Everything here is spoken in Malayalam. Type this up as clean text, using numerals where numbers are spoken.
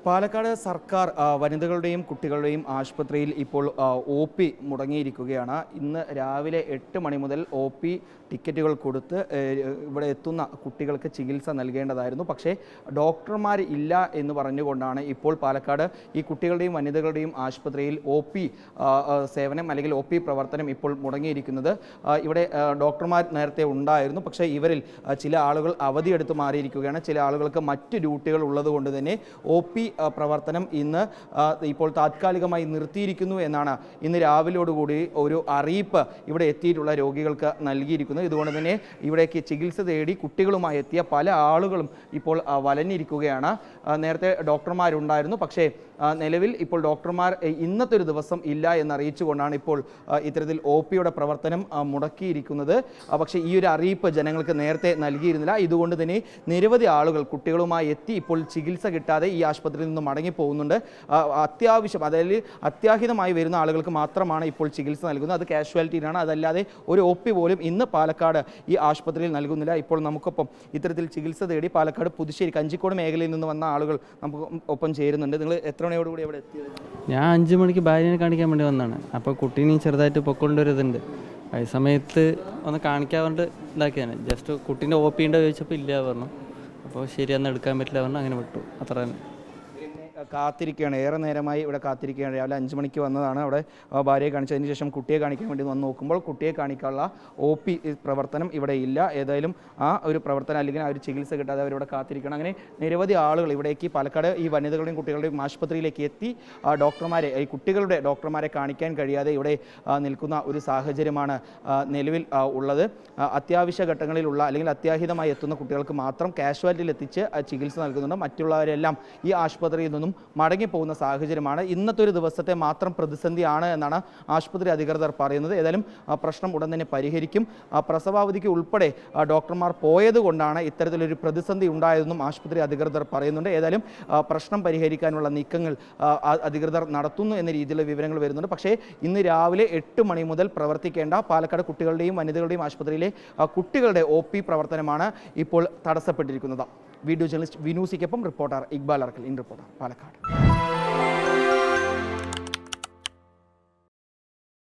പാലക്കാട് സർക്കാർ വനിതകളുടെയും കുട്ടികളുടെയും ആശുപത്രിയിൽ ഇപ്പോൾ OP മുടങ്ങിയിരിക്കുകയാണ്. ഇന്ന് രാവിലെ 8 മണി മുതൽ OP ടിക്കറ്റുകൾ കൊടുത്ത് ഇവിടെ എത്തുന്ന കുട്ടികൾക്ക് ചികിത്സ നൽകേണ്ടതായിരുന്നു. പക്ഷേ ഡോക്ടർമാർ ഇല്ല എന്ന് പറഞ്ഞുകൊണ്ടാണ് ഇപ്പോൾ പാലക്കാട് ഈ കുട്ടികളുടെയും വനിതകളുടെയും ആശുപത്രിയിൽ OP സേവനം അല്ലെങ്കിൽ OP പ്രവർത്തനം ഇപ്പോൾ മുടങ്ങിയിരിക്കുന്നത്. ഇവിടെ ഡോക്ടർമാർ നേരത്തെ ഉണ്ടായിരുന്നു, പക്ഷേ ഇവരിൽ ചില ആളുകൾ അവധിയെടുത്ത് മാറിയിരിക്കുകയാണ്. ചില ആളുകൾക്ക് മറ്റ് ഡ്യൂട്ടികൾ ഉള്ളതുകൊണ്ട് തന്നെ OP പ്രവർത്തനം ഇന്ന് ഇപ്പോൾ താത്കാലികമായി നിർത്തിയിരിക്കുന്നു എന്നാണ് ഇന്ന് രാവിലെയോടുകൂടി ഒരു അറിയിപ്പ് ഇവിടെ എത്തിയിട്ടുള്ള രോഗികൾക്ക് നൽകിയിരിക്കുന്നത്. ഇതുകൊണ്ട് തന്നെ ഇവിടേക്ക് ചികിത്സ തേടി കുട്ടികളുമായി എത്തിയ പല ആളുകളും ഇപ്പോൾ വലഞ്ഞിരിക്കുകയാണ്. നേരത്തെ ഡോക്ടർമാരുണ്ടായിരുന്നു, പക്ഷേ നിലവിൽ ഇപ്പോൾ ഡോക്ടർമാർ ഇന്നത്തെ ഒരു ദിവസം ഇല്ല എന്നറിയിച്ചുകൊണ്ടാണ് ഇപ്പോൾ ഇത്തരത്തിൽ OPയുടെ പ്രവർത്തനം മുടക്കിയിരിക്കുന്നത്. പക്ഷേ ഈ ഒരു അറിയിപ്പ് ജനങ്ങൾക്ക് നേരത്തെ നൽകിയിരുന്നില്ല. ഇതുകൊണ്ട് തന്നെ നിരവധി ആളുകൾ കുട്ടികളുമായി എത്തി ഇപ്പോൾ ചികിത്സ കിട്ടാതെ ഈ ആശുപത്രിയിൽ നിന്ന് മടങ്ങിപ്പോകുന്നുണ്ട്. അത്യാവശ്യം, അതായത് അത്യാഹിതമായി വരുന്ന ആളുകൾക്ക് മാത്രമാണ് ഇപ്പോൾ ചികിത്സ നൽകുന്നത്. അത് കാഷ്വാലിറ്റിയിലാണ്. അതല്ലാതെ ഒരു OP പോലും ഇന്ന് പാലക്കാട് ഈ ആശുപത്രിയിൽ നൽകുന്നില്ല. ഇപ്പോൾ നമുക്കൊപ്പം ഇത്തരത്തിൽ ചികിത്സ തേടി പാലക്കാട് പുതുശ്ശേരി കഞ്ചിക്കോട് മേഖലയിൽ നിന്ന് വന്ന ആളുകൾ നമുക്ക് ഒപ്പം ചേരുന്നുണ്ട്. നിങ്ങൾ എത്ര മണിയോടുകൂടി ഇവിടെ എത്തിയത്? ഞാൻ 5 മണിക്ക് ഭാര്യനെ കാണിക്കാൻ വേണ്ടി വന്നതാണ്. അപ്പോൾ കുട്ടീനെയും ചെറുതായിട്ട് പൊക്കൊണ്ടൊരിതുണ്ട്. ആ സമയത്ത് ഒന്ന് കാണിക്കാൻ വേണ്ടി ഇതാക്കിയാണ്. ജസ്റ്റ് കുട്ടീൻ്റെ OP ഉണ്ടോ ചോദിച്ചപ്പോൾ ഇല്ല പറഞ്ഞു. അപ്പോൾ ശരി, അന്ന് എടുക്കാൻ പറ്റില്ല പറഞ്ഞു. അങ്ങനെ വിട്ടു. അത്ര തന്നെ. കാത്തിരിക്കുകയാണ്, ഏറെ നേരമായി ഇവിടെ കാത്തിരിക്കുകയാണ്. രാവിലെ 5 മണിക്ക് വന്നതാണ്. അവിടെ ഭാര്യയെ കാണിച്ചതിന് ശേഷം കുട്ടിയെ കാണിക്കാൻ വേണ്ടി വന്ന് നോക്കുമ്പോൾ കുട്ടിയെ കാണിക്കാനുള്ള OP പ്രവർത്തനം ഇവിടെ ഇല്ല. ഏതായാലും ആ ഒരു പ്രവർത്തനം അല്ലെങ്കിൽ ആ ഒരു ചികിത്സ കിട്ടാതെ അവരിവിടെ കാത്തിരിക്കണം. അങ്ങനെ നിരവധി ആളുകൾ ഇവിടേക്ക് പാലക്കാട് ഈ വനിതകളുടെയും കുട്ടികളുടെയും ആശുപത്രിയിലേക്ക് എത്തി ഡോക്ടർമാരെ, ഈ കുട്ടികളുടെ ഡോക്ടർമാരെ കാണിക്കാൻ കഴിയാതെ ഇവിടെ നിൽക്കുന്ന ഒരു സാഹചര്യമാണ് നിലവിൽ ഉള്ളത്. അത്യാവശ്യ ഘട്ടങ്ങളിലുള്ള അല്ലെങ്കിൽ അത്യാഹിതമായി എത്തുന്ന കുട്ടികൾക്ക് മാത്രം കാഷ്വാലിറ്റിയിൽ എത്തിച്ച് ചികിത്സ നൽകുന്നുണ്ട്. മറ്റുള്ളവരെല്ലാം ഈ ആശുപത്രിയിൽ നിന്നും മടങ്ങിപ്പോകുന്ന സാഹചര്യമാണ്. ഇന്നത്തെ ഒരു ദിവസത്തെ മാത്രം പ്രതിസന്ധിയാണ് എന്നാണ് ആശുപത്രി അധികൃതർ പറയുന്നത്. ഏതായാലും പ്രശ്നം ഉടൻ തന്നെ പരിഹരിക്കും. പ്രസവാവധിക്ക് ഉൾപ്പെടെ ഡോക്ടർമാർ പോയതുകൊണ്ടാണ് ഇത്തരത്തിലൊരു പ്രതിസന്ധി ഉണ്ടായതെന്നും ആശുപത്രി അധികൃതർ പറയുന്നുണ്ട്. ഏതായാലും പ്രശ്നം പരിഹരിക്കാനുള്ള നീക്കങ്ങൾ അധികൃതർ നടത്തുന്നു എന്ന രീതിയിലുള്ള വിവരങ്ങൾ വരുന്നുണ്ട്. പക്ഷേ ഇന്ന് രാവിലെ 8 മണി മുതൽ പ്രവർത്തിക്കേണ്ട പാലക്കാട് കുട്ടികളുടെയും വനിതകളുടെയും ആശുപത്രിയിലെ കുട്ടികളുടെ OP പ്രവർത്തനമാണ് ഇപ്പോൾ തടസ്സപ്പെട്ടിരിക്കുന്നത്. വീഡിയോ ജേർണലിസ്റ്റ് വിനൂസിക്കൊപ്പം reporter Iqbal Arkal, in reporter, Palakkad.